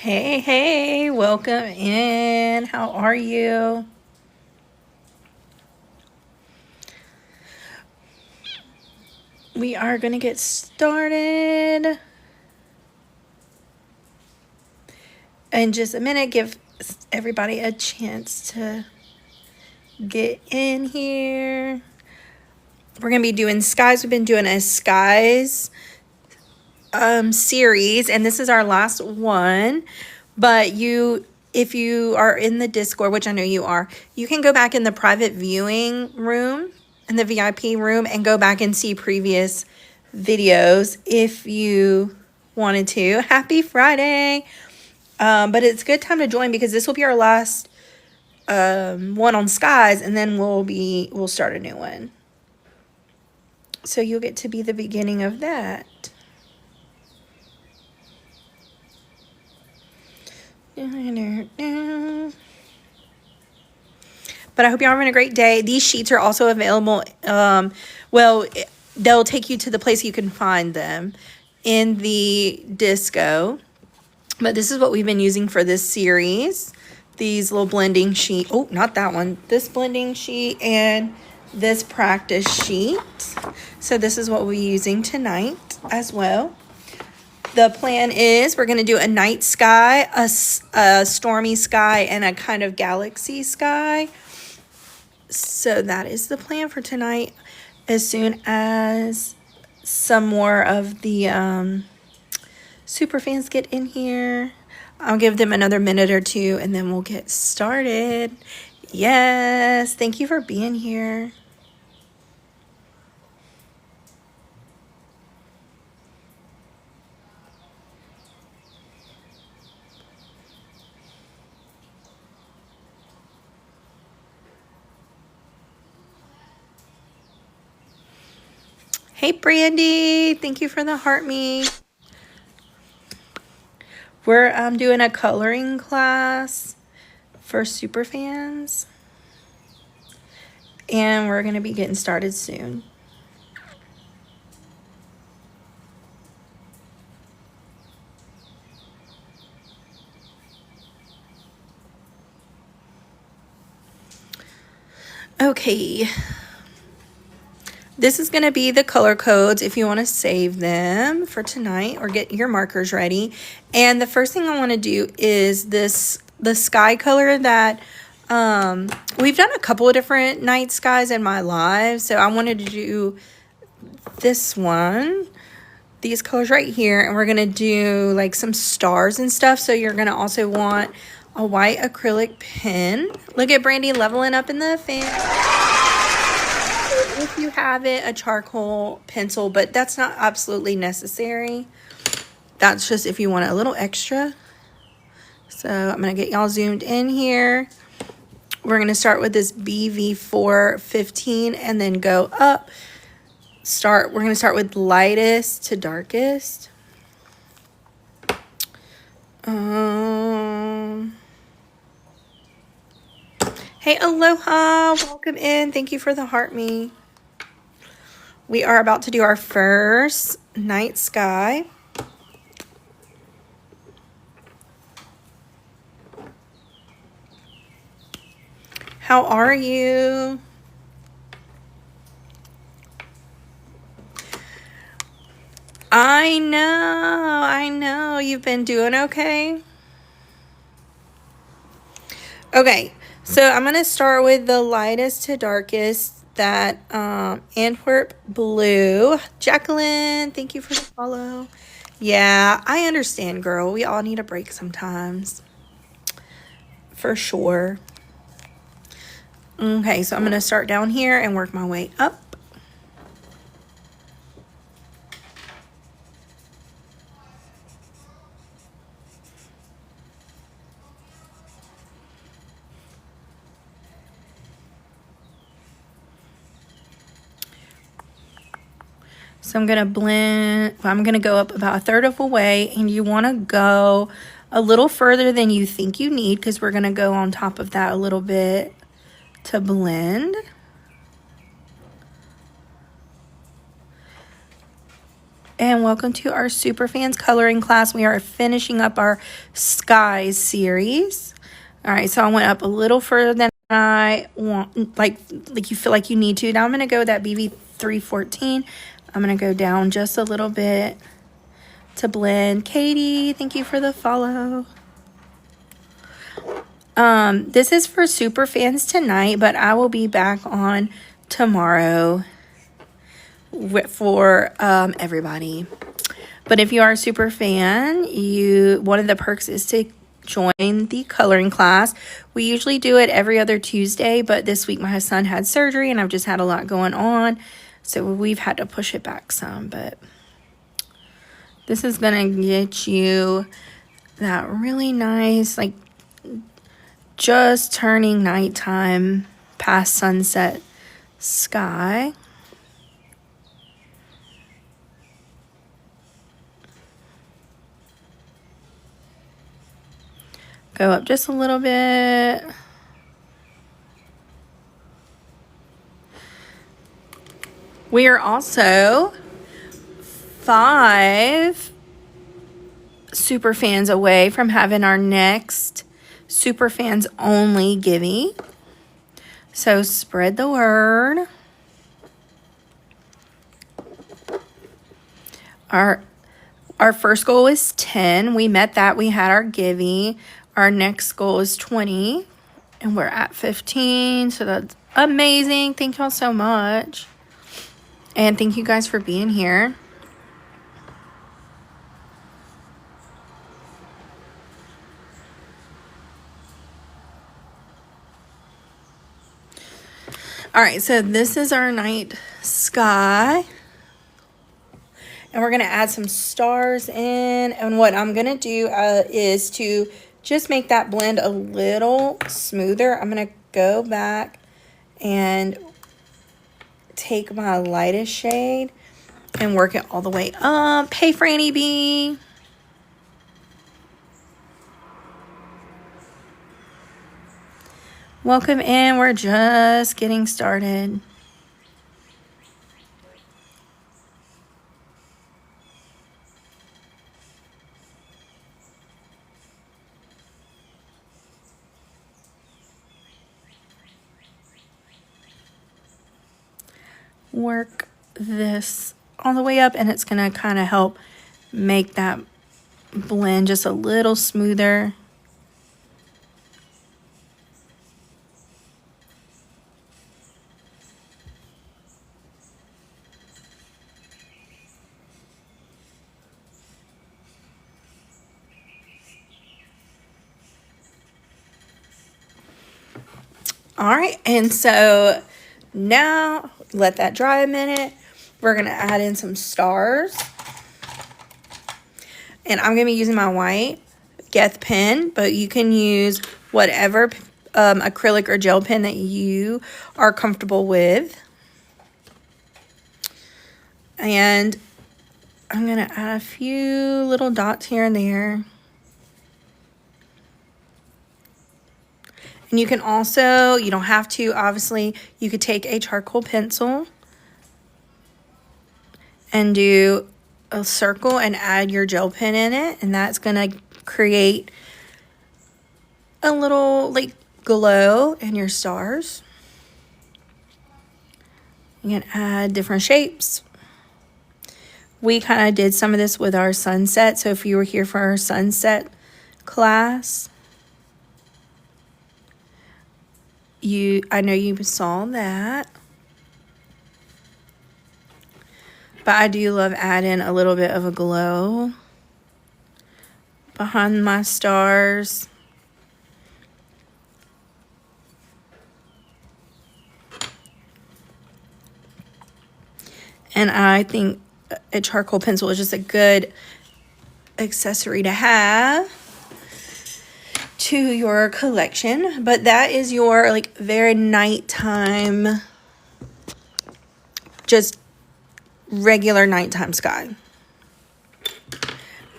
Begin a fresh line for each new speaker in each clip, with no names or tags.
Hey, hey, welcome in. How are you? We are going to get started in just a minute. Give everybody a chance to get in here. We're going to be doing skies. We've been doing a skies series, and this is our last one. But if you are in the Discord, which I know you are, you can go back in the private viewing room, in the VIP room, and go back and see previous videos if you wanted to. Happy Friday. But it's a good time to join because this will be our last one on skies, and then we'll start a new one. So you'll get to be the beginning of that. But I hope y'all having a great day. These sheets are also available. They'll take you to the place you can find them in the disco. But this is what we've been using for this series. These little blending sheet. Oh, not that one. This blending sheet and this practice sheet. So this is what we're using tonight as well. The plan is we're going to do a night sky, a stormy sky, and a kind of galaxy sky. So that is the plan for tonight. As soon as some more of the super fans get in here, I'll give them another minute or two and then we'll get started. Yes, thank you for being here. Hey, Brandy, thank you for the heart me. We're doing a coloring class for super fans, and we're going to be getting started soon. Okay. This is going to be the color codes if you want to save them for tonight or get your markers ready. And the first thing I want to do is the sky color that we've done a couple of different night skies in my live. So I wanted to do this one, these colors right here. And we're going to do like some stars and stuff. So you're going to also want a white acrylic pen. Look at Brandy leveling up in the fan. If you have it, a charcoal pencil, but that's not absolutely necessary. That's just if you want a little extra. So I'm going to get y'all zoomed in here. We're going to start with this BV415 and then go up. We're going to start with lightest to darkest. Hey, aloha. Welcome in. Thank you for the heart me. We are about to do our first night sky. How are you? I know. You've been doing okay? Okay, so I'm going to start with the lightest to darkest, that Antwerp blue. Jacqueline, thank you for the follow. Yeah, I understand, girl. We all need a break sometimes. For sure. Okay, so I'm going to start down here and work my way up. So I'm going to blend, I'm going to go up about a third of a way, and you want to go a little further than you think you need because we're going to go on top of that a little bit to blend. and welcome to our Super Fans coloring class. We are finishing up our Skies series. All right, so I went up a little further than I want, like you feel like you need to. Now I'm going to go that BB 314. I'm going to go down just a little bit to blend. Katie, thank you for the follow. This is for Super Fans tonight, but I will be back on tomorrow for everybody. But if you are a super fan, one of the perks is to join the coloring class. We usually do it every other Tuesday, but this week my son had surgery and I've just had a lot going on, so we've had to push it back some. But this is gonna get you that really nice, like, just turning nighttime past sunset sky. Go up just a little bit. We are also 5 super fans away from having our next super fans only giveaway. So spread the word. Our first goal is 10. We met that. We had our giveaway. Our next goal is 20. And we're at 15. So that's amazing. Thank y'all so much. And thank you guys for being here. All right, so this is our night sky. And we're going to add some stars in. And what I'm going to do is to just make that blend a little smoother. I'm going to go back and take my lightest shade and work it all the way up. Hey, Franny B. Welcome in. We're just getting started. Work this all the way up, and it's going to kind of help make that blend just a little smoother. All right, and so now let that dry a minute. We're going to add in some stars. And I'm going to be using my white Geth pen, but you can use whatever acrylic or gel pen that you are comfortable with. And I'm going to add a few little dots here and there. And you can also, you don't have to, obviously, you could take a charcoal pencil and do a circle and add your gel pen in it. And that's going to create a little, like, glow in your stars. You can add different shapes. We kind of did some of this with our sunset. So if you were here for our sunset class, I know you saw that. But I do love adding a little bit of a glow behind my stars. And I think a charcoal pencil is just a good accessory to have to your collection. But that is your, like, very nighttime, just regular nighttime sky.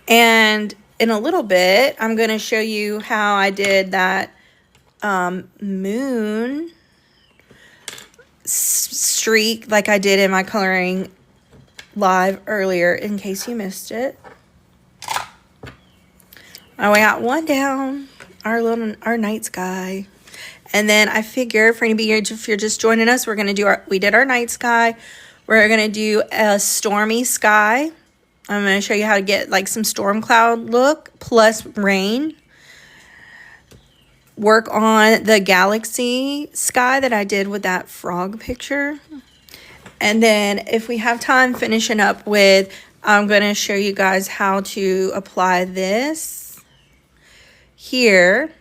And in a little bit, I'm going to show you how I did that moon streak like I did in my coloring live earlier in case you missed it. We got one down, our night sky. And then I figure for anybody, if you're just joining us, we did our night sky. We're going to do a stormy sky. I'm going to show you how to get like some storm cloud look plus rain. Work on the galaxy sky that I did with that frog picture. And then if we have time, finishing up with, I'm going to show you guys how to apply this here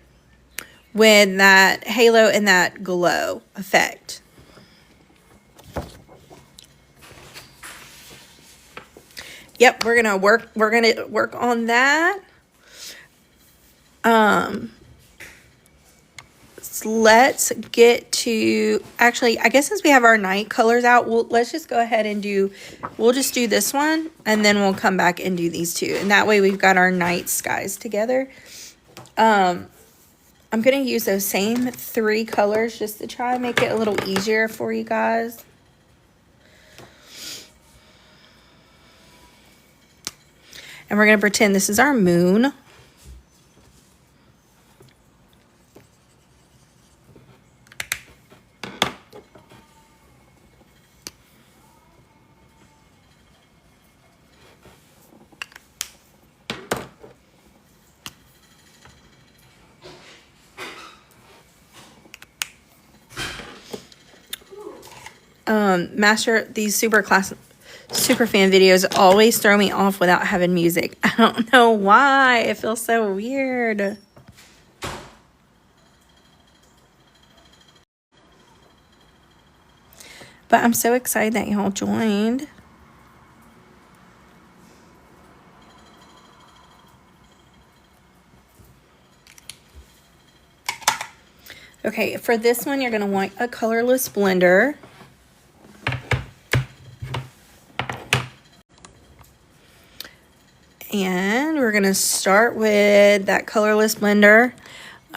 with that halo and that glow effect. Yep, we're gonna work on that. Let's get to, actually, I guess since we have our night colors out, let's just go ahead and we'll just do this one, and then we'll come back and do these two. And that way we've got our night skies together. I'm going to use those same 3 colors just to try and make it a little easier for you guys. And we're going to pretend this is our moon. These super fan videos always throw me off without having music. I don't know why. It feels so weird. But I'm so excited that y'all joined. Okay, for this one, you're going to want a colorless blender. And we're going to start with that colorless blender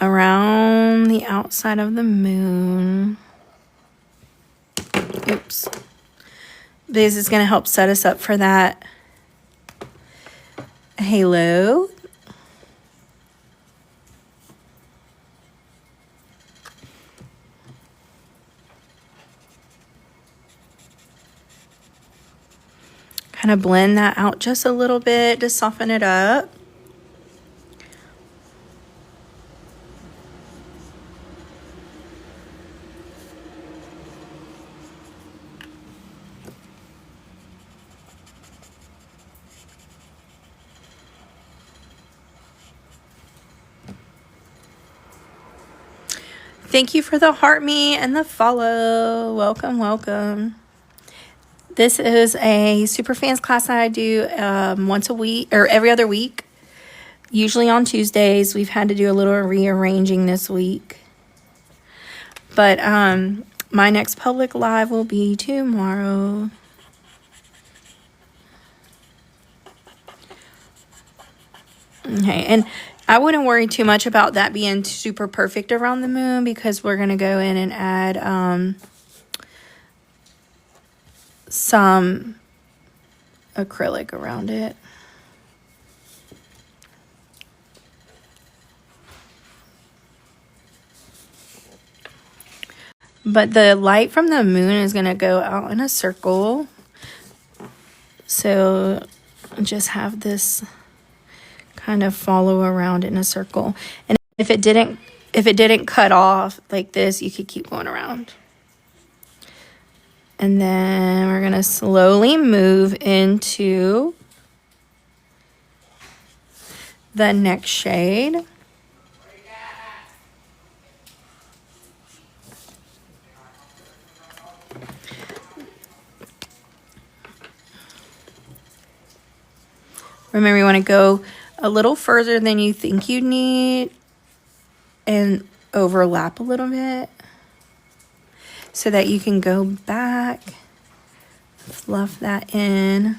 around the outside of the moon. Oops. This is going to help set us up for that halo. Kind of blend that out just a little bit to soften it up. Thank you for the heart me and the follow. Welcome, welcome. This is a Superfans class that I do once a week or every other week, usually on Tuesdays. We've had to do a little rearranging this week. But my next public live will be tomorrow. Okay, and I wouldn't worry too much about that being super perfect around the moon because we're going to go in and add some acrylic around it. But the light from the moon is going to go out in a circle. So just have this kind of follow around in a circle. And if it didn't cut off like this, you could keep going around. And then we're going to slowly move into the next shade. Remember, you want to go a little further than you think you need and overlap a little bit so that you can go back, fluff that in.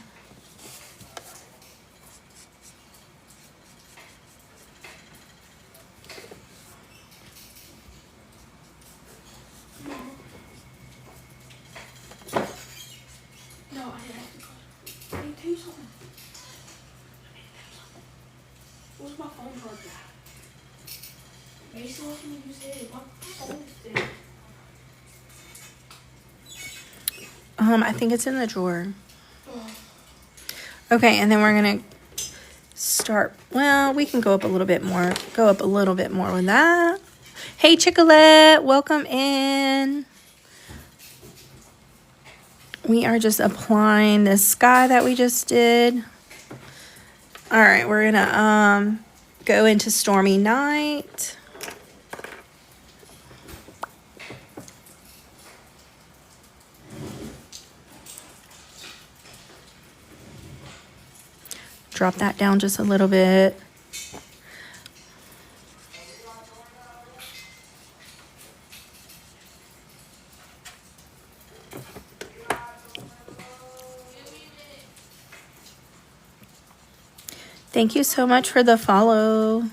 I think it's in the drawer. Okay, and then we're gonna start. Well, we can go up a little bit more. Go up a little bit more with that. Hey, Chicolette, welcome in. We are just applying the sky that we just did. All right, we're gonna go into Stormy Night. Drop that down just a little bit. Thank you so much for the follow.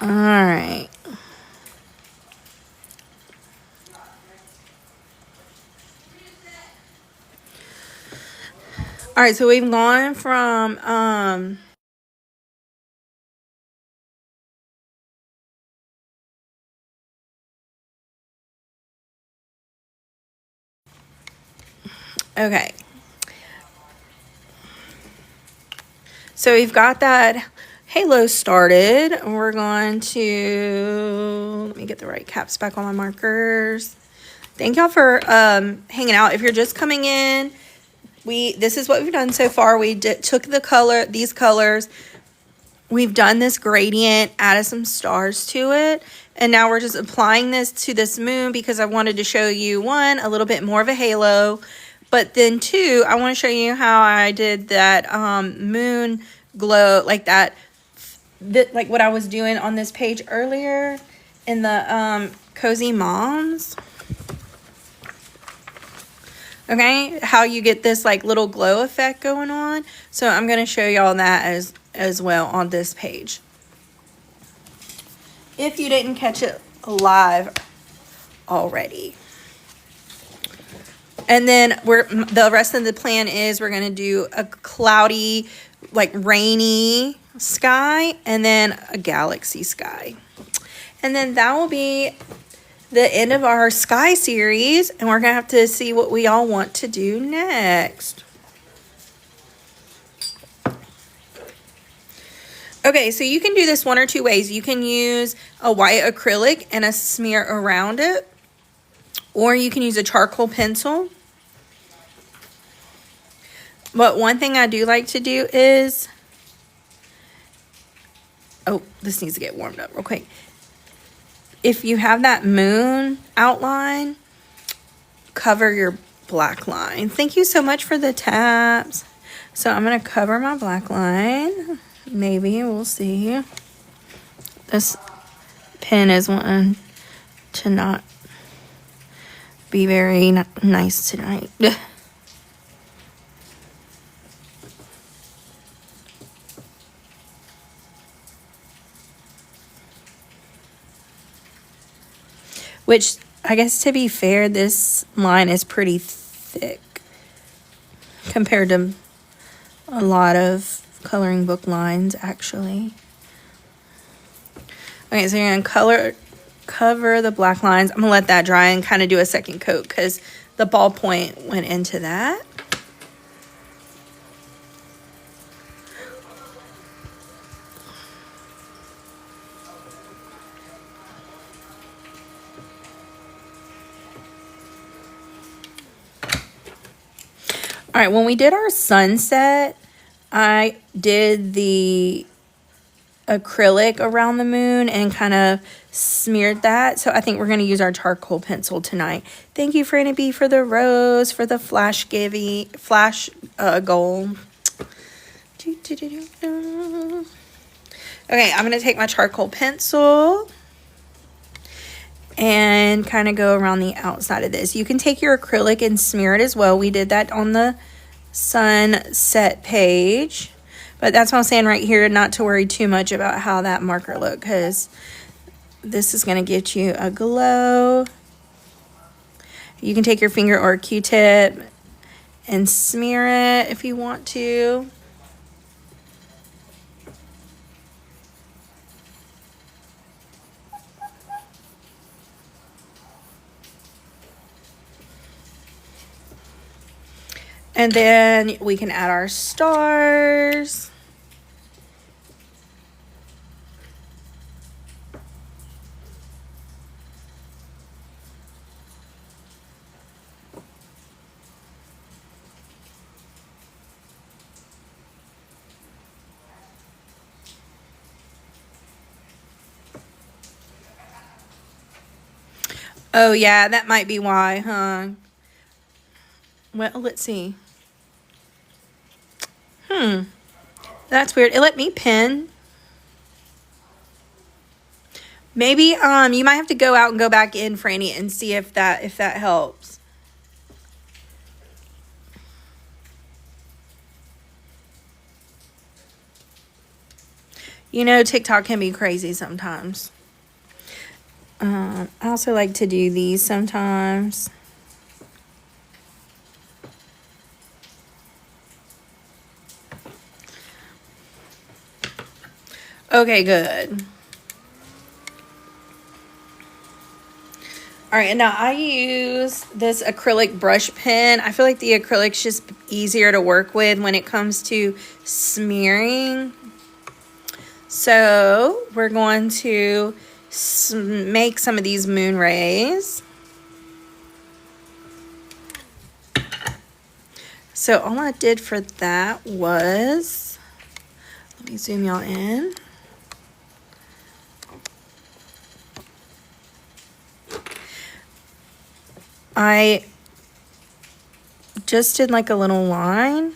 All right. All right, so we've gone from okay. So we've got that halo started. We're going to, let me get the right caps back on my markers. Thank y'all for hanging out. If you're just coming in, this is what we've done so far. We took these colors. We've done this gradient, added some stars to it. And now we're just applying this to this moon because I wanted to show you, one, a little bit more of a halo. But then two, I want to show you how I did that moon glow, like that, like what I was doing on this page earlier in the Cozy Moms. Okay, how you get this like little glow effect going on. So I'm going to show y'all that as well on this page. If you didn't catch it live already. And then the rest of the plan is we're going to do a cloudy, like rainy sky, and then a galaxy sky. And then that will be the end of our sky series, and we're gonna have to see what we all want to do next. Okay, so you can do this one or two ways. You can use a white acrylic and a smear around it, or you can use a charcoal pencil. But one thing I do like to do is, oh, this needs to get warmed up real quick. If you have that moon outline, cover your black line. Thank you so much for the taps. So I'm going to cover my black line. Maybe, we'll see. This pen is wanting to not be very nice tonight. Which, I guess to be fair, this line is pretty thick compared to a lot of coloring book lines, actually. Okay, so you're going to cover the black lines. I'm going to let that dry and kind of do a second coat because the ballpoint went into that. All right, when we did our sunset, I did the acrylic around the moon and kind of smeared that. So I think we're going to use our charcoal pencil tonight. Thank you, Franny B, for the rose, for the flash gold. Okay, I'm going to take my charcoal pencil and kind of go around the outside of this. You can take your acrylic and smear it as well. We did that on the sunset page, but that's what I'm saying right here, not to worry too much about how that marker look, because this is going to get you a glow. You can take your finger or a Q-tip and smear it if you want to. And then we can add our stars. Oh yeah, that might be why, huh? Well, let's see. That's weird. It let me pin. Maybe you might have to go out and go back in, Franny, and see if that helps. You know, TikTok can be crazy sometimes. I also like to do these sometimes. Okay, good. All right, and now I use this acrylic brush pen. I feel like the acrylic's just easier to work with when it comes to smearing. So we're going to make some of these moon rays. So all I did for that was, let me zoom y'all in. I just did like a little line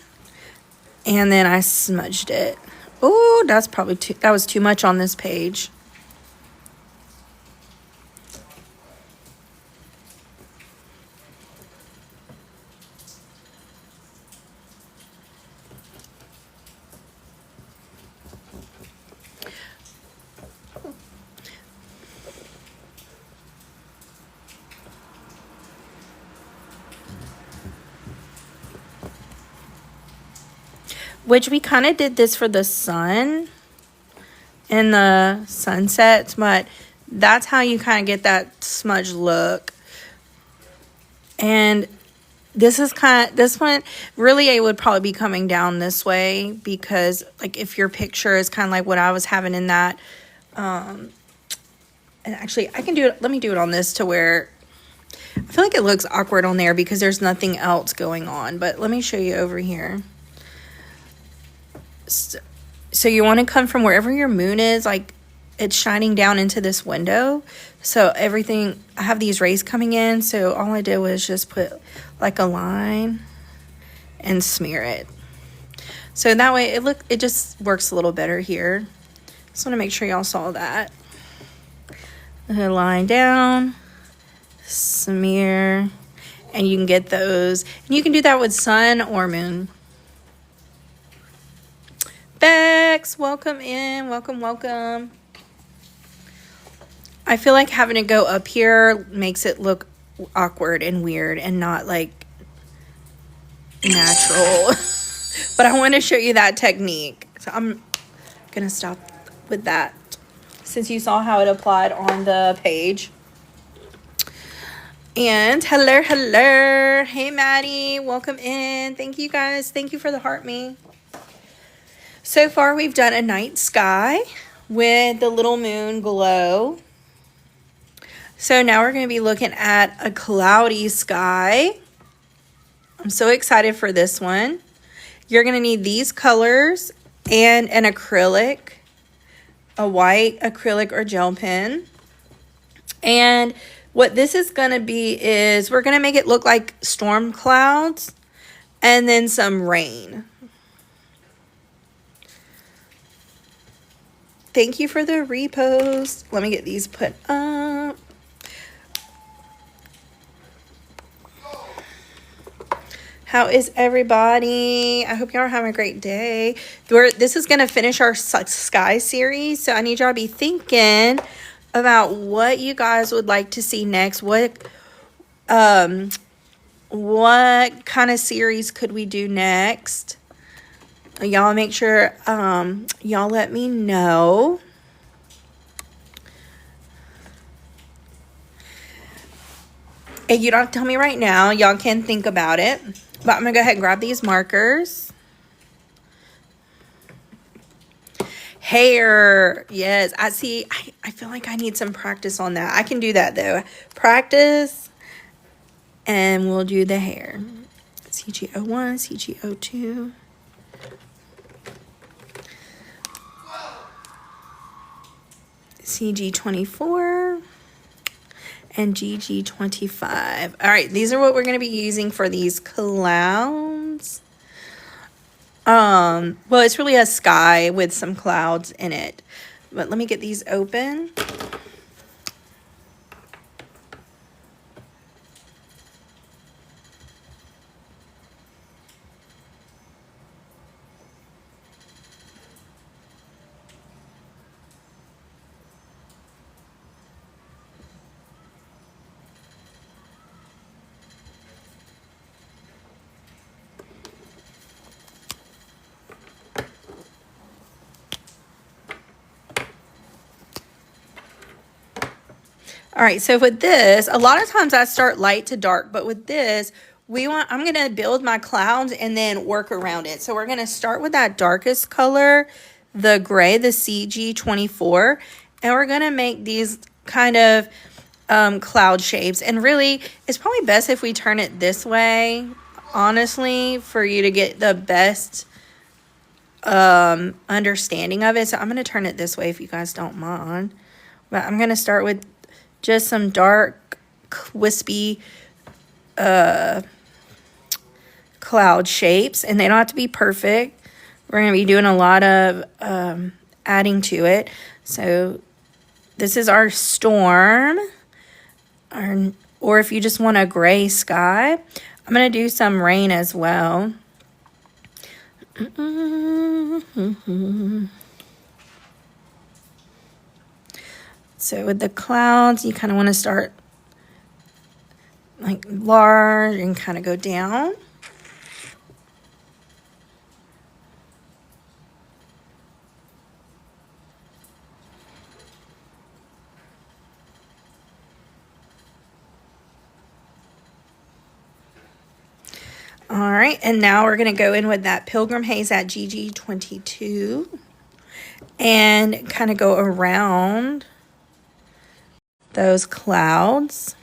and then I smudged it. Oh, that's probably that was too much on this page. Which we kind of did this for the sun and the sunsets, but that's how you kind of get that smudge look. And this one, really it would probably be coming down this way because like if your picture is kind of like what I was having in that, and actually I can do it, let me do it on this to where I feel like it looks awkward on there because there's nothing else going on, but let me show you over here. So you want to come from wherever your moon is, like it's shining down into this window. So everything, I have these rays coming in. So all I did was just put like a line and smear it. So that way it just works a little better here. Just want to make sure y'all saw that. A line down, smear, and you can get those. And you can do that with sun or moon. Bex, welcome in. Welcome. I feel like having to go up here makes it look awkward and weird and not like natural. But I want to show you that technique. So I'm going to stop with that since you saw how it applied on the page. And hello. Hey, Maddie. Welcome in. Thank you, guys. Thank you for the heart me. So far, we've done a night sky with the little moon glow. So now we're going to be looking at a cloudy sky. I'm so excited for this one. You're going to need these colors and an acrylic, a white acrylic or gel pen. And what this is going to be is we're going to make it look like storm clouds and then some rain. Thank you for the repost. Let me get these put up. How is everybody? I hope y'all are having a great day. This is going to finish our sky series. So I need y'all to be thinking about what you guys would like to see next. What kind of series could we do next? Y'all make sure y'all let me know. And you don't have to tell me right now. Y'all can think about it. But I'm going to go ahead and grab these markers. Hair. Yes, I see. I feel like I need some practice on that. I can do that though. Practice. And we'll do the hair. CG01, CG02. CG24 and GG25. All right, these are what we're going to be using for these clouds. Well, it's really a sky with some clouds in it. But let me get these open. All right, so with this, a lot of times I start light to dark, but with this, I'm going to build my clouds and then work around it. So we're going to start with that darkest color, the gray, the CG24, and we're going to make these kind of cloud shapes. And really, it's probably best if we turn it this way, honestly, for you to get the best understanding of it. So I'm going to turn it this way if you guys don't mind. But I'm going to start with just some dark, wispy cloud shapes, and they don't have to be perfect. We're going to be doing a lot of adding to it. So this is our storm, or if you just want a gray sky, I'm going to do some rain as well. So with the clouds, you kind of want to start like large and kind of go down. All right, and now we're going to go in with that Pilgrim Haze at GG22 and kind of go around those clouds.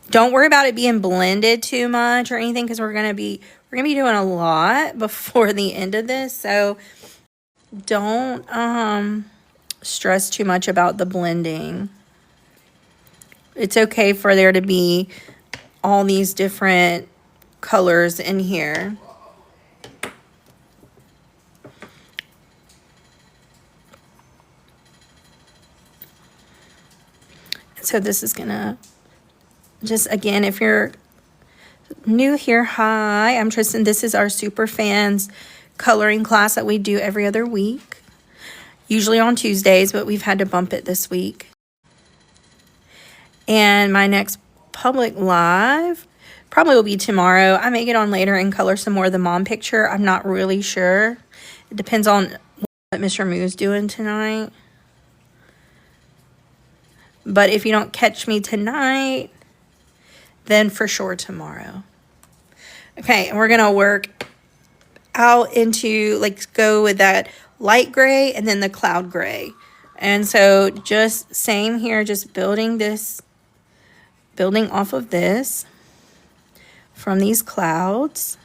Don't worry about it being blended too much or anything, because we're gonna be doing a lot before the end of this. So don't stress too much about the blending. It's okay for there to be all these different colors in here. So this is gonna just, again, if you're new here, hi, I'm Tristan. This is our Super Fans coloring class that we do every other week, usually on Tuesdays, but we've had to bump it this week. And my next public live probably will be tomorrow. I may get on later and color some more of the mom picture. I'm not really sure. It depends on what Mr. Moo's doing tonight. But if you don't catch me tonight, then for sure tomorrow. Okay, and we're going to work out into, like, go with that light gray and then the cloud gray. And so just same here, just building off of this from these clouds.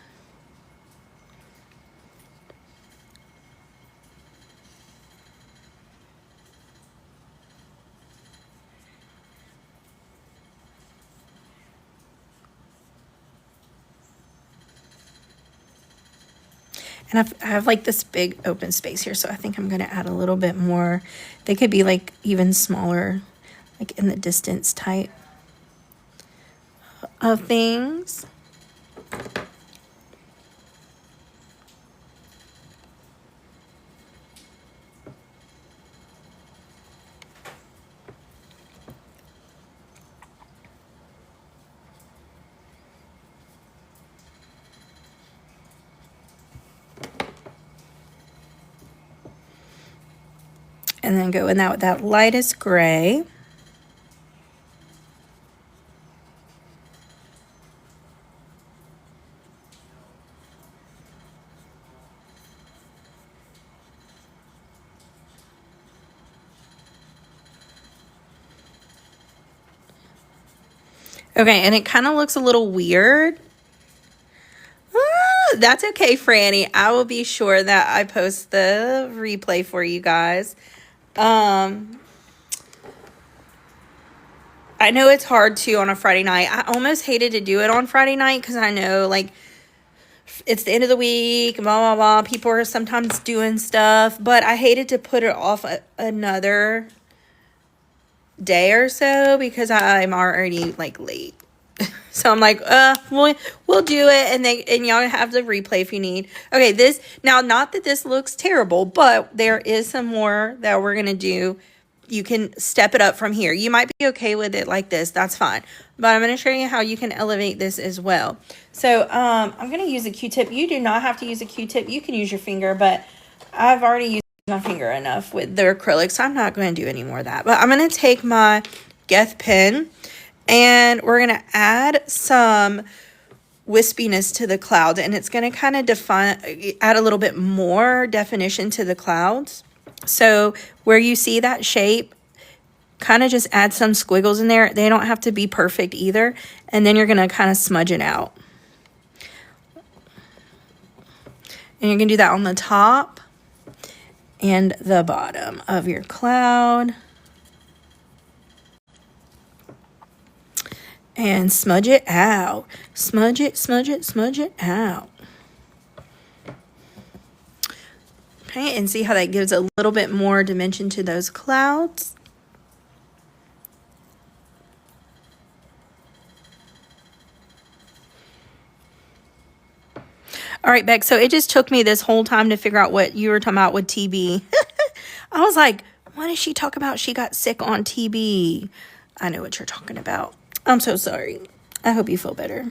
And I have like this big open space here, so I think I'm going to add a little bit more. They could be like even smaller, like in the distance type of things. And then go in that with that lightest gray. Okay, and it kind of looks a little weird. That's okay, Franny. I will be sure that I post the replay for you guys. I know it's hard too on a Friday night. I almost hated to do it on Friday night because I know, like, it's the end of the week, blah, blah, blah. People are sometimes doing stuff, but I hated to put it off another day or so because I'm already, like, late. So I'm like, we'll do it, and y'all have the replay if you need. Okay, this, now, not that this looks terrible, but there is some more that we're going to do. You can step it up from here. You might be okay with it like this. That's fine. But I'm going to show you how you can elevate this as well. So I'm going to use a Q-tip. You do not have to use a Q-tip. You can use your finger, but I've already used my finger enough with the acrylic, so I'm not going to do any more of that. But I'm going to take my Geth pen, and we're going to add some wispiness to the clouds, and it's going to kind of add a little bit more definition to the clouds. So where you see that shape, kind of just add some squiggles in there. They don't have to be perfect either. And then you're going to kind of smudge it out. And you're going to do that on the top and the bottom of your cloud. And smudge it out. Smudge it, smudge it, smudge it out. Okay, and see how that gives a little bit more dimension to those clouds. All right, Beck, so it just took me this whole time to figure out what you were talking about with TB. I was like, what did she talk about? She got sick on TB. I know what you're talking about. I'm so sorry. I hope you feel better.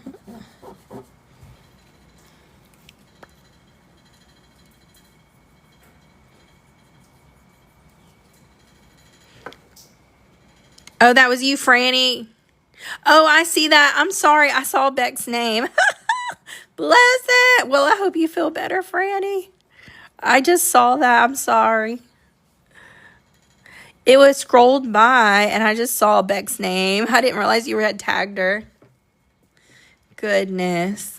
Oh, that was you, Franny. Oh, I see that. I'm sorry. I saw Beck's name. Bless it. Well, I hope you feel better, Franny. I just saw that. I'm sorry. It was scrolled by, and I just saw Beck's name. I didn't realize you had tagged her. Goodness.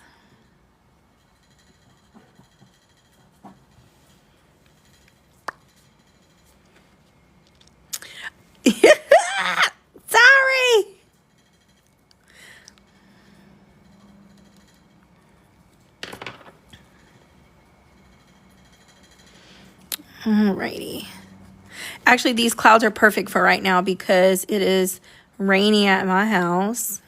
Sorry. Alrighty. Actually, these clouds are perfect for right now because it is rainy at my house.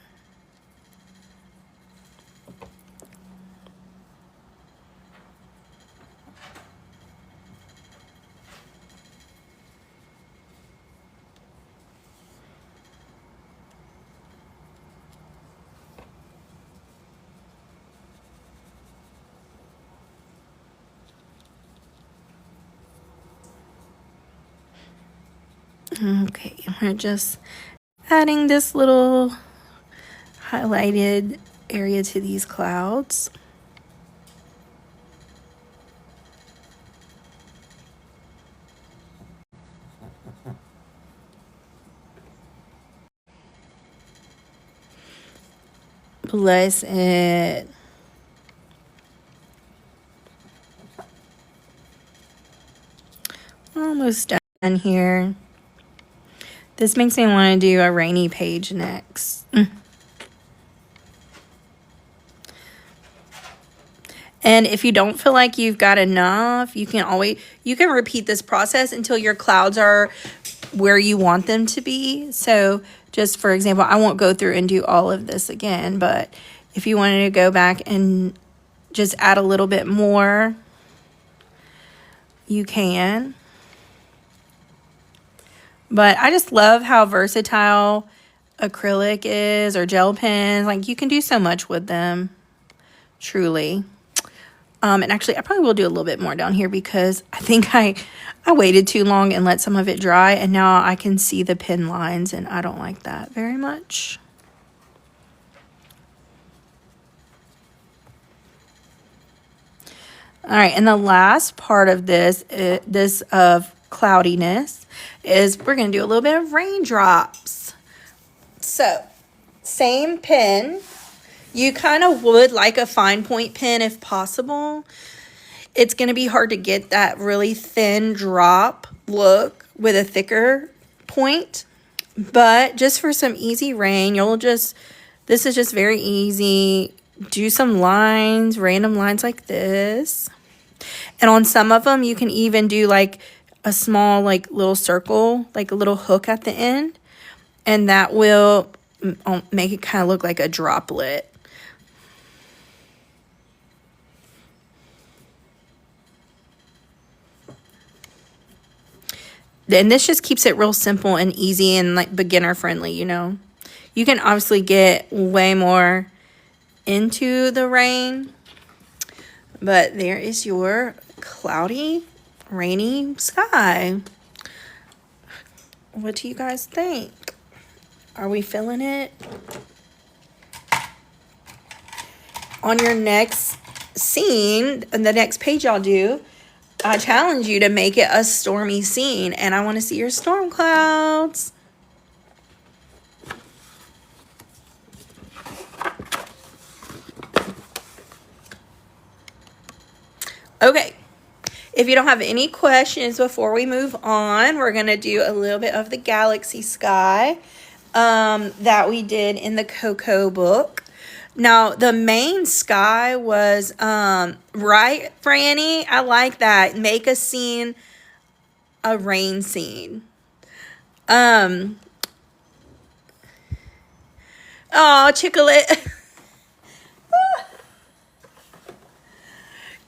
Okay, we're just adding this little highlighted area to these clouds. Bless it. Almost done here. This makes me want to do a rainy page next. And if you don't feel like you've got enough, you can repeat this process until your clouds are where you want them to be. So just for example, I won't go through and do all of this again, but if you wanted to go back and just add a little bit more, you can. But I just love how versatile acrylic is, or gel pens. Like, you can do so much with them, truly. And actually, I probably will do a little bit more down here because I think I waited too long and let some of it dry, and now I can see the pen lines, and I don't like that very much. All right, and the last part of this of cloudiness is we're going to do a little bit of raindrops. So same pen. You kind of would like a fine point pen if possible. It's going to be hard to get that really thin drop look with a thicker point. But just for some easy rain, this is just very easy. Do some lines, random lines like this. And on some of them, you can even do like a small like little circle, like a little hook at the end. And that will make it kind of look like a droplet. And this just keeps it real simple and easy and like beginner friendly, you know. You can obviously get way more into the rain. But there is your cloudy, rainy sky. What do you guys think? Are we feeling it? On your next scene, and the next page I'll do, I challenge you to make it a stormy scene, and I want to see your storm clouds. Okay, if you don't have any questions before we move on, we're going to do a little bit of the galaxy sky that we did in the Coco book. Now, the main sky was, right, Franny? I like that. Make a scene, a rain scene. Oh, Chicolet.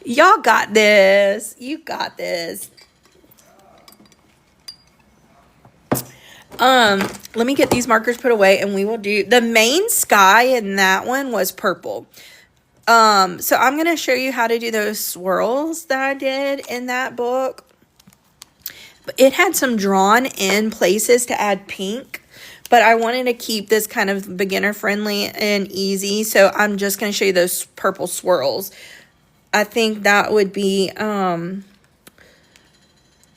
Y'all got this. You got this. Let me get these markers put away and we will do the main sky, and that one was purple. So I'm going to show you how to do those swirls that I did in that book. But it had some drawn in places to add pink, but I wanted to keep this kind of beginner friendly and easy. So I'm just going to show you those purple swirls. I think that would be,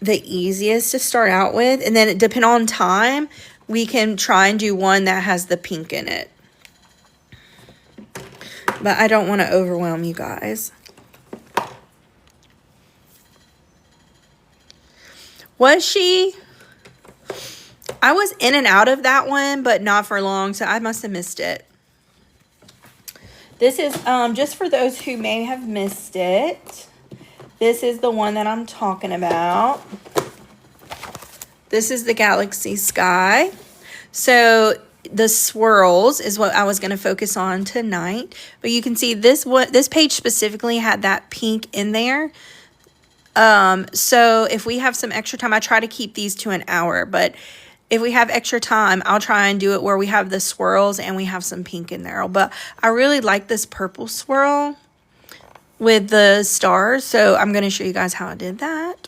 the easiest to start out with, and then depending on time we can try and do one that has the pink in it, but I don't want to overwhelm you guys. I was in and out of that one, but not for long, so I must have missed it. This is just for those who may have missed it. This is the one that I'm talking about. This is the galaxy sky. So the swirls is what I was going to focus on tonight. But you can see this page specifically had that pink in there. So if we have some extra time, I try to keep these to an hour. But if we have extra time, I'll try and do it where we have the swirls and we have some pink in there. But I really like this purple swirl with the stars, so I'm going to show you guys how I did that.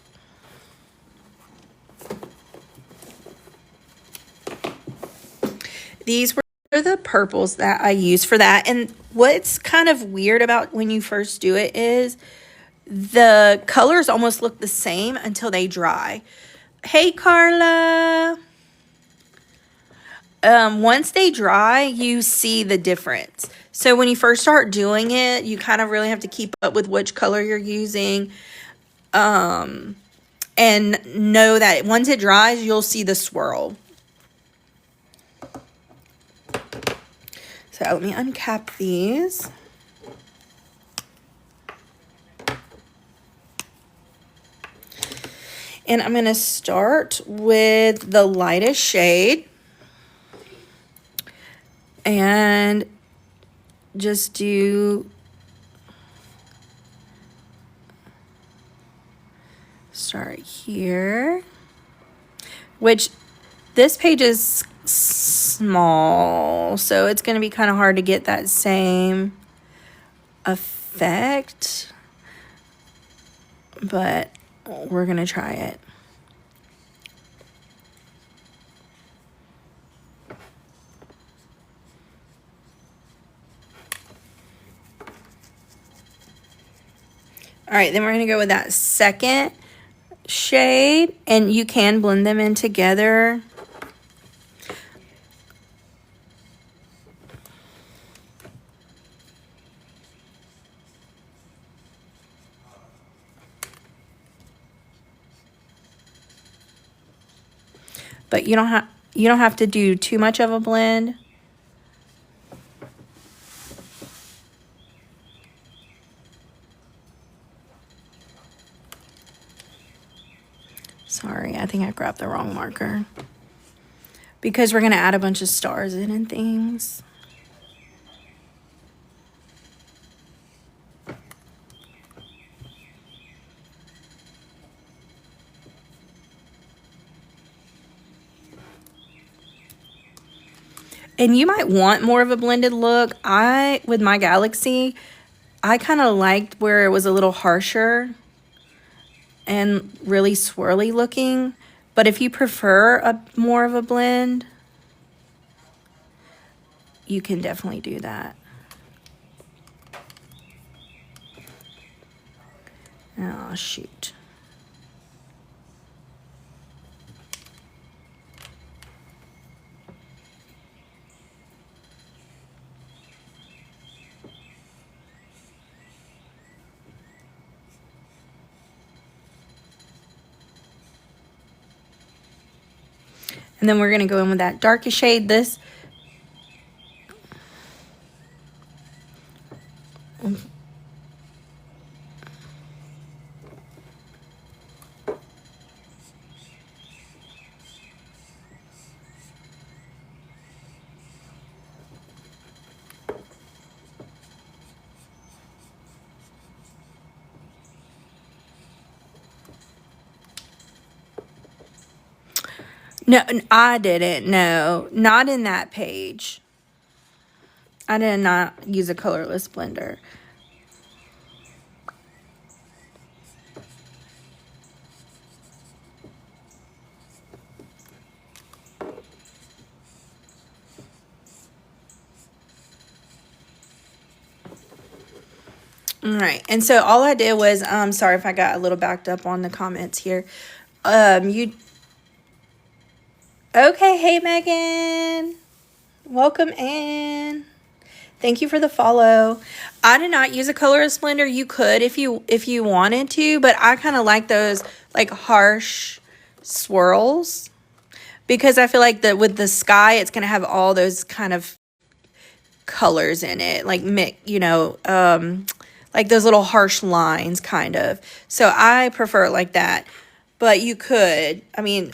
These were the purples that I used for that, and what's kind of weird about when you first do it is the colors almost look the same until they dry. Hey, Carla. Once they dry, you see the difference. So when you first start doing it, you kind of really have to keep up with which color you're using. And know that once it dries, you'll see the swirl. So let me uncap these. And I'm going to start with the lightest shade. And just start here, which this page is small, so it's going to be kind of hard to get that same effect, but we're going to try it. All right, then we're going to go with that second shade, and you can blend them in together. but you don't have to do too much of a blend. Sorry, I think I grabbed the wrong marker. Because we're going to add a bunch of stars in and things. And you might want more of a blended look. With my Galaxy, I kind of liked where it was a little harsher and really swirly looking. But if you prefer more of a blend, you can definitely do that. Oh, shoot. And then we're going to go in with that darkest shade. This. No, I didn't. No, not in that page. I did not use a colorless blender. All right, and so all I did was, sorry if I got a little backed up on the comments here. Okay, hey Megan, welcome in. Thank you for the follow. I did not use a colorless blender. You could if you wanted to, but I kind of like those like harsh swirls because I feel like that with the sky, it's gonna have all those kind of colors in it, like like those little harsh lines kind of. So I prefer it like that. But you could, I mean,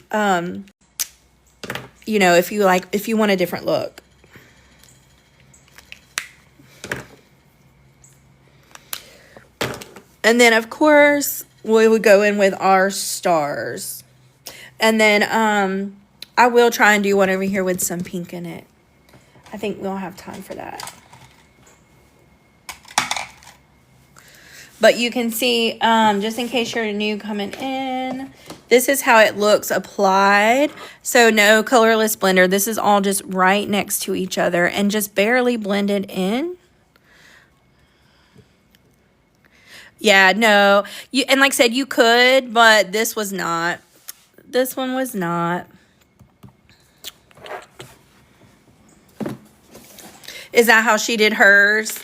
if you want a different look. And then of course, we would go in with our stars. And then I will try and do one over here with some pink in it. I think we'll have time for that. But you can see, just in case you're new coming in, this is how it looks applied. So no colorless blender. This is all just right next to each other and just barely blended in. Yeah, no. And like I said, you could, but this was not. This one was not. Is that how she did hers?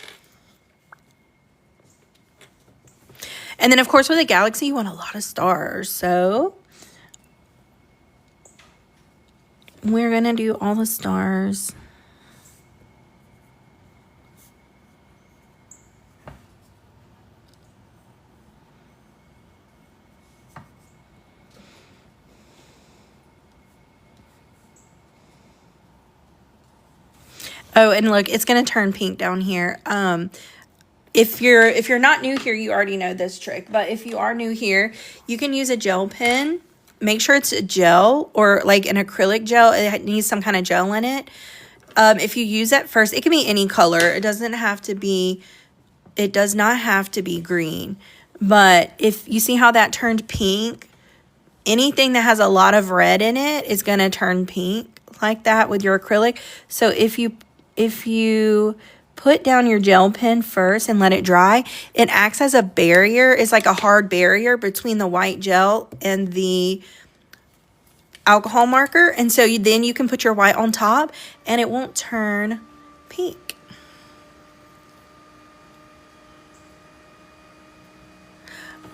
And then, of course, with a Galaxy, you want a lot of stars. So we're going to do all the stars. Oh, and look, it's going to turn pink down here. If you're not new here, you already know this trick. But if you are new here, you can use a gel pen. Make sure it's a gel or like an acrylic gel. It needs some kind of gel in it. If you use that first, it can be any color. It does not have to be green. But if you see how that turned pink, anything that has a lot of red in it is going to turn pink like that with your acrylic. So if you put down your gel pen first and let it dry, it acts as a barrier. It's like a hard barrier between the white gel and the alcohol marker. And so then you can put your white on top and it won't turn pink.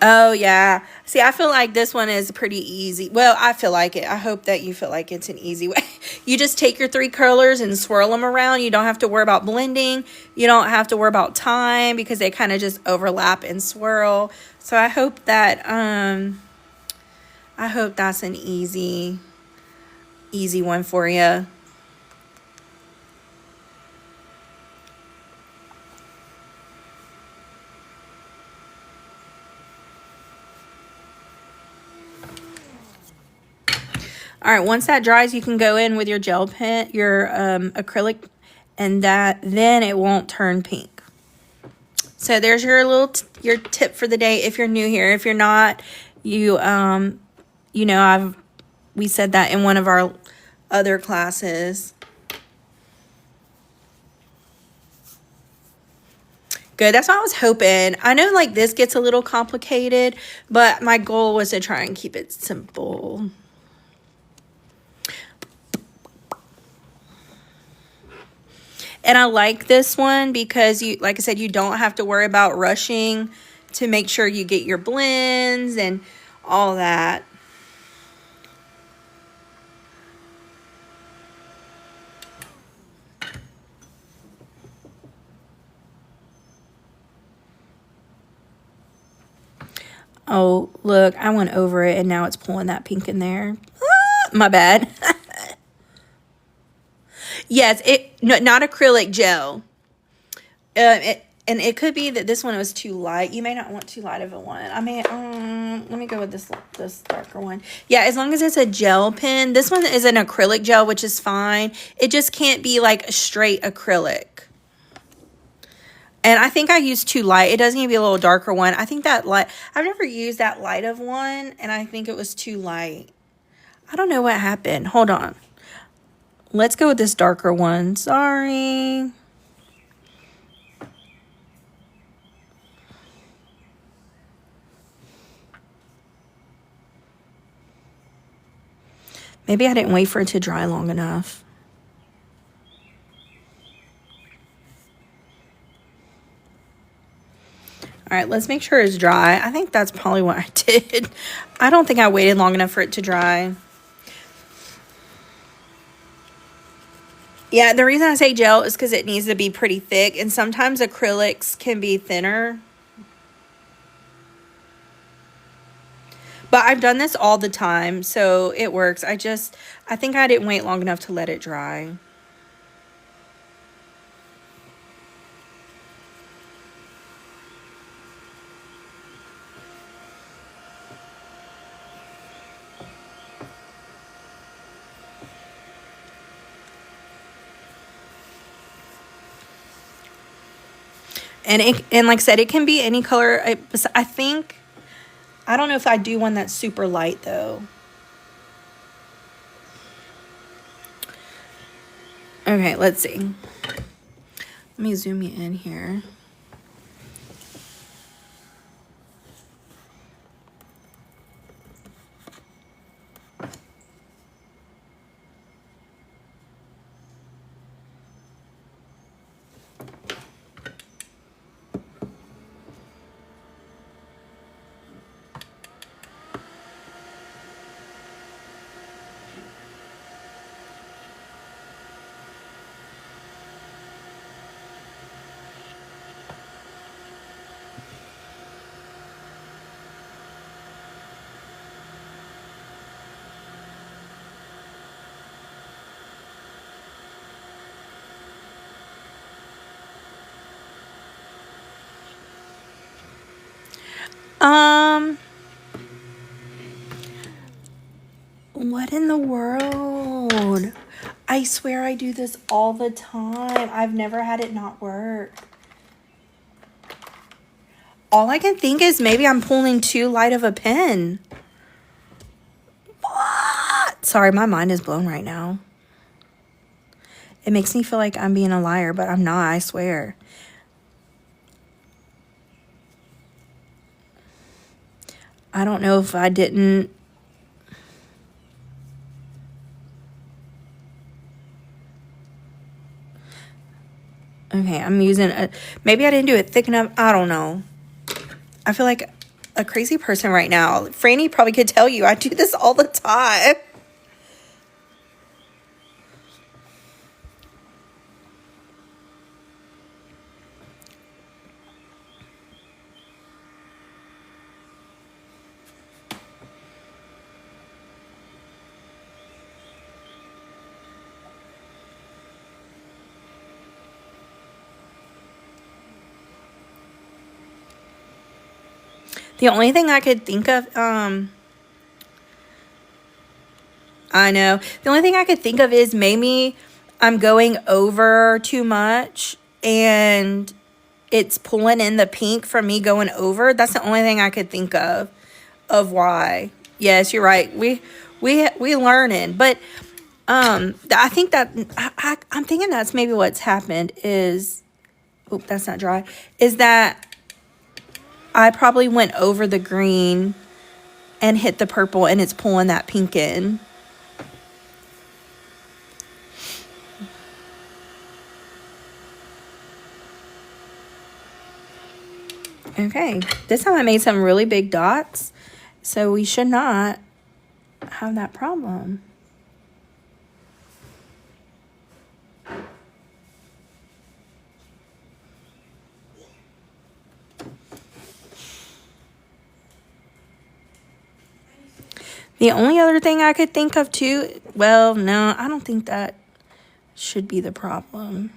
Oh, yeah. See, I feel like this one is pretty easy. Well, I feel like it. I hope that you feel like it's an easy way. You just take your three colors and swirl them around. You don't have to worry about blending. You don't have to worry about time because they kind of just overlap and swirl. So I hope that's an easy one for you. All right, once that dries, you can go in with your gel pen, your acrylic, and then it won't turn pink. So there's your your tip for the day if you're new here. If you're not, you know, we said that in one of our other classes. Good, that's what I was hoping. I know like this gets a little complicated, but my goal was to try and keep it simple. And I like this one because you, like I said, you don't have to worry about rushing to make sure you get your blends and all that. Oh, look, I went over it and now it's pulling that pink in there. Ah, my bad. Yes, not acrylic gel. And it could be that this one was too light. You may not want too light of a one. I mean, let me go with this darker one. Yeah, as long as it's a gel pen. This one is an acrylic gel, which is fine. It just can't be like a straight acrylic. And I think I used too light. It does need to be a little darker one. I think that light, I've never used that light of one, and I think it was too light. I don't know what happened. Hold on. Let's go with this darker one. Sorry. Maybe I didn't wait for it to dry long enough. All right, let's make sure it's dry. I think that's probably what I did. I don't think I waited long enough for it to dry. Yeah, the reason I say gel is because it needs to be pretty thick, and sometimes acrylics can be thinner. But I've done this all the time, so it works. I think I didn't wait long enough to let it dry. And like I said, it can be any color. I think, I don't know if I do one that's super light though. Okay, let's see. Let me zoom you in here. What in the world? I swear I do this all the time. I've never had it not work. All I can think is maybe I'm pulling too light of a pen. What? Sorry, my mind is blown right now. It makes me feel like I'm being a liar, but I'm not, I swear. I don't know if I didn't. Okay, I'm using maybe I didn't do it thick enough. I don't know. I feel like a crazy person right now. Franny probably could tell you I do this all the time. The only thing I could think of, I know. The only thing I could think of is maybe I'm going over too much and it's pulling in the pink from me going over. That's the only thing I could think of why. Yes, you're right. We learning, but I think that I'm thinking that's maybe what's happened is, oop, that's not dry. Is that I probably went over the green and hit the purple and it's pulling that pink in. Okay, this time I made some really big dots, so we should not have that problem. The only other thing I could think of too, well, no, I don't think that should be the problem.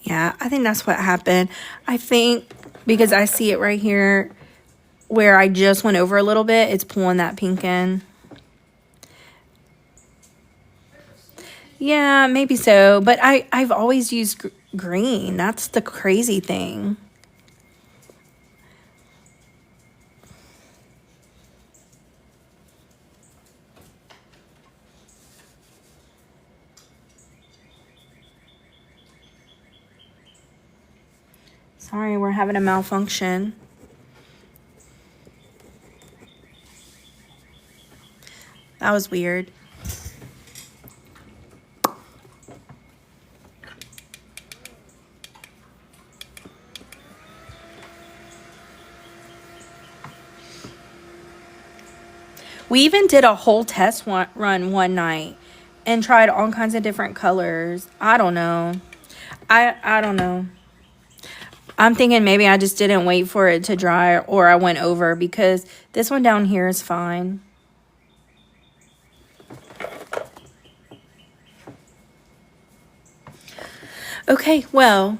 Yeah, I think that's what happened. I think because I see it right here where I just went over a little bit, it's pulling that pink in. Yeah, maybe so. But I've always used green. That's the crazy thing. Sorry, we're having a malfunction. That was weird. We even did a whole test run one night and tried all kinds of different colors. I don't know. I don't know. I'm thinking maybe I just didn't wait for it to dry or I went over because this one down here is fine. Okay, well,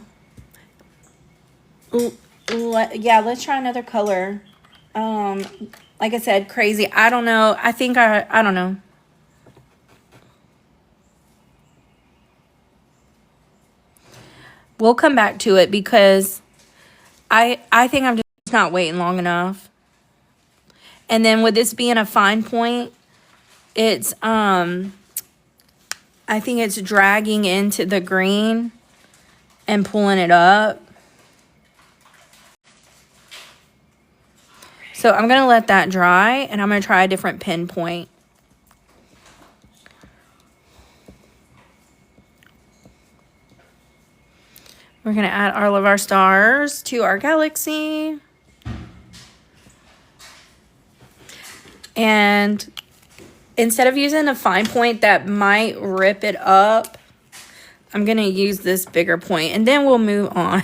yeah, let's try another color. Like I said, crazy. I don't know. I think I don't know. We'll come back to it because I think I'm just not waiting long enough. And then with this being a fine point, it's I think it's dragging into the green and pulling it up. So I'm going to let that dry and I'm going to try a different pinpoint. We're going to add all of our stars to our galaxy. And instead of using a fine point that might rip it up, I'm going to use this bigger point and then we'll move on.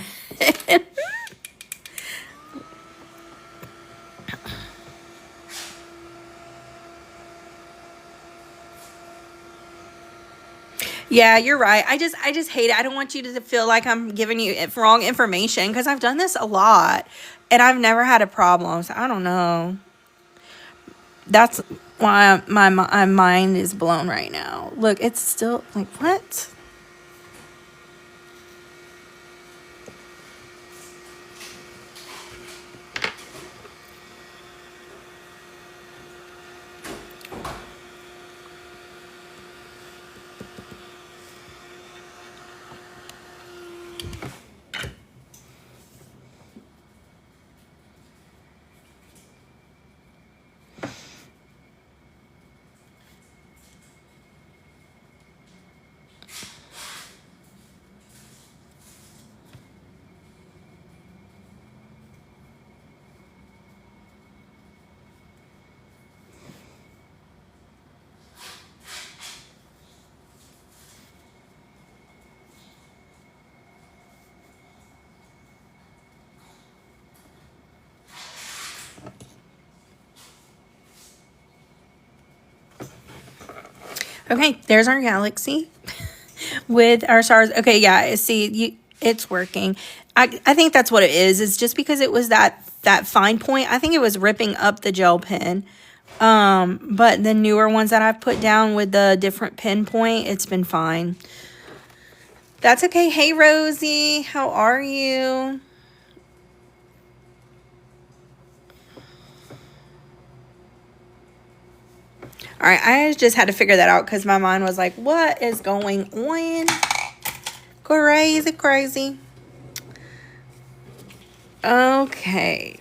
Yeah, you're right. I just hate it. I don't want you to feel like I'm giving you wrong information because I've done this a lot and I've never had a problem. So I don't know. That's why my mind is blown right now. Look, it's still like, what? Okay, there's our galaxy with our stars. Okay, yeah, see, it's working. I think that's what it is. It's just because it was that fine point. I think it was ripping up the gel pen. But the newer ones that I've put down with the different pinpoint, it's been fine. That's okay. Hey, Rosie, how are you? All right, I just had to figure that out because my mind was like, what is going on? Crazy, crazy. Okay.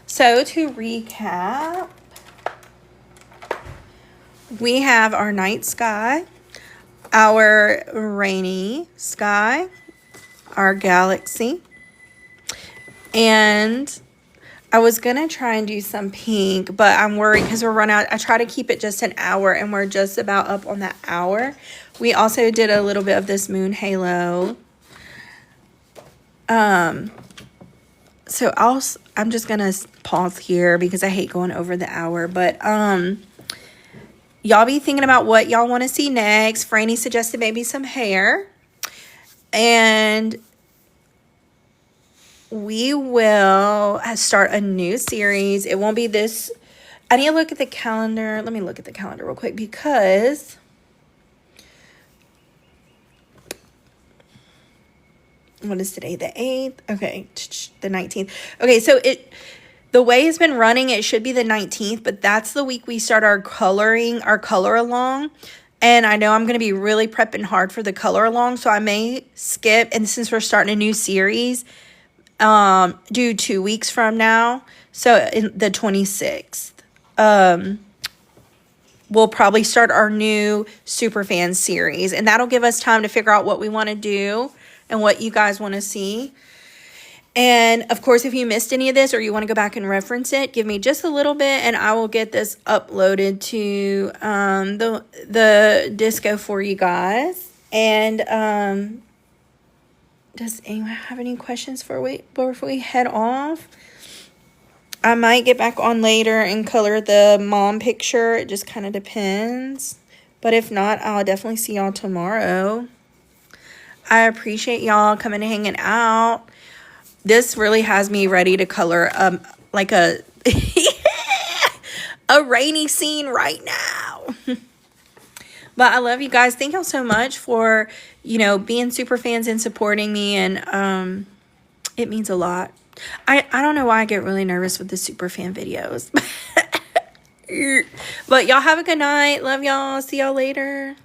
So to recap, we have our night sky, our rainy sky, our galaxy, and I was going to try and do some pink, but I'm worried because we're running out. I try to keep it just an hour, and we're just about up on that hour. We also did a little bit of this moon halo. So I'm just going to pause here because I hate going over the hour, but y'all be thinking about what y'all want to see next. Franny suggested maybe some hair, and we will start a new series. It won't be this. I need to look at the calendar. Let me look at the calendar real quick because what is today? The 8th? Okay, the 19th. Okay, so the way it's been running, it should be the 19th, but that's the week we start our color along. And I know I'm going to be really prepping hard for the color along, so I may skip. And since we're starting a new series, do 2 weeks from now, so in the 26th, we'll probably start our new Superfan series, and that'll give us time to figure out what we want to do and what you guys want to see. And of course, if you missed any of this or you want to go back and reference it, give me just a little bit and I will get this uploaded to the disco for you guys. And does anyone have any questions before we head off? I might get back on later and color the mom picture. It just kind of depends. But if not, I'll definitely see y'all tomorrow. I appreciate y'all coming and hanging out. This really has me ready to color like a a rainy scene right now. But I love you guys. Thank y'all so much for, being super fans and supporting me. And it means a lot. I don't know why I get really nervous with the super fan videos. But y'all have a good night. Love y'all. See y'all later.